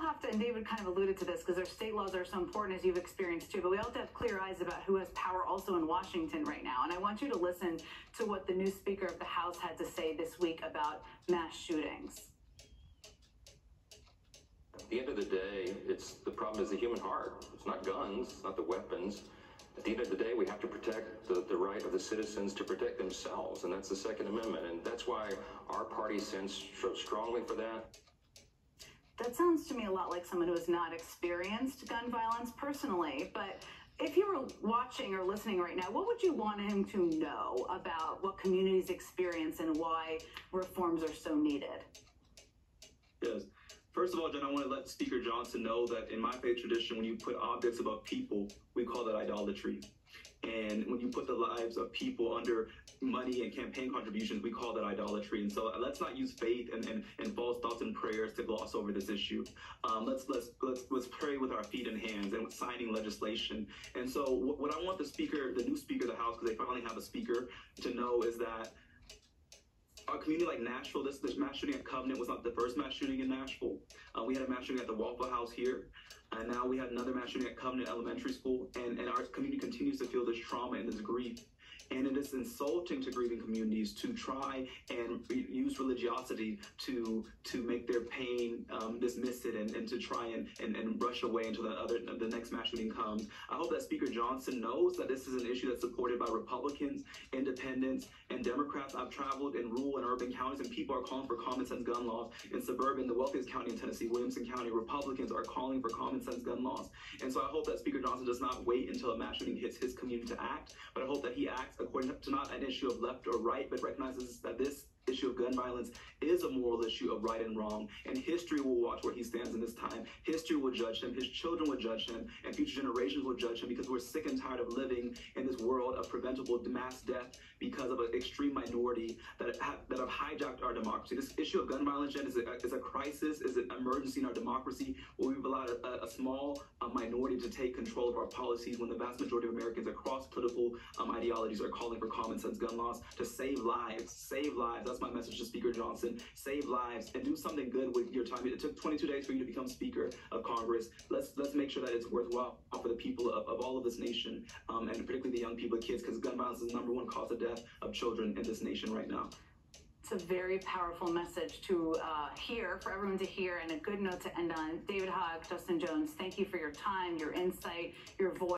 Have to, and David kind of alluded to this, because our state laws are so important, as you've experienced too, but we have to have clear eyes about who has power also in Washington right now. And I want you to listen to what the new Speaker of the House had to say this week about mass shootings. At the end of the day, the problem is the human heart. It's not guns, it's not the weapons. At the end of the day, we have to protect the right of the citizens to protect themselves, and that's the Second Amendment. And that's why our party stands so strongly for that. That sounds to me a lot like someone who has not experienced gun violence personally, but if you were watching or listening right now, what would you want him to know about what communities experience and why reforms are so needed? Yes. First of all, Jen, I want to let Speaker Johnson know that in my faith tradition, when you put objects above people, we call that idolatry. And when you put the lives of people under money and campaign contributions, we call that idolatry. And so let's not use faith and false thoughts and prayers to gloss over this issue. Let's pray with our feet and hands and with signing legislation. And so what I want the new Speaker of the House, because they finally have a speaker, to know is that our community like Nashville, this mass shooting at Covenant was not the first mass shooting in Nashville. We had a mass shooting at the Waffle House here. And now we had another mass shooting at Covenant Elementary School. And our community continues to feel this trauma and this grief. And it is insulting to grieving communities to try and use religiosity to make their pain dismiss it and to try and rush away until the next mass shooting comes. I hope that Speaker Johnson knows that this is an issue that's supported by Republicans, independents, and Democrats. I've traveled in rural and urban counties, and people are calling for common sense gun laws. In suburban, the wealthiest county in Tennessee, Williamson County, Republicans are calling for common sense gun laws. And so I hope that Speaker Johnson does not wait until a mass shooting hits his community to act, but I hope that he acts according to not an issue of left or right, but recognizes that this issue of gun violence is a moral issue of right and wrong, and history will watch where he stands in this time. History will judge him, his children will judge him, and future generations will judge him, because we're sick and tired of living in this world of preventable mass death because of an extreme minority that have hijacked our democracy. This issue of gun violence, Jen, is a crisis, is an emergency in our democracy, where we've allowed a small minority to take control of our policies when the vast majority of Americans across political ideologies are calling for common sense gun laws to save lives. Save lives. That's my message to Speaker Johnson. Save lives and do something good with your time. It took 22 days for you to become Speaker of Congress. Let's make sure that it's worthwhile for the people of all of this nation, and particularly the young people, kids, because gun violence is the #1 cause of death of children in this nation right now. It's a very powerful message to hear, for everyone to hear, and a good note to end on. David Hogg, Justin Jones, thank you for your time, your insight, your voice.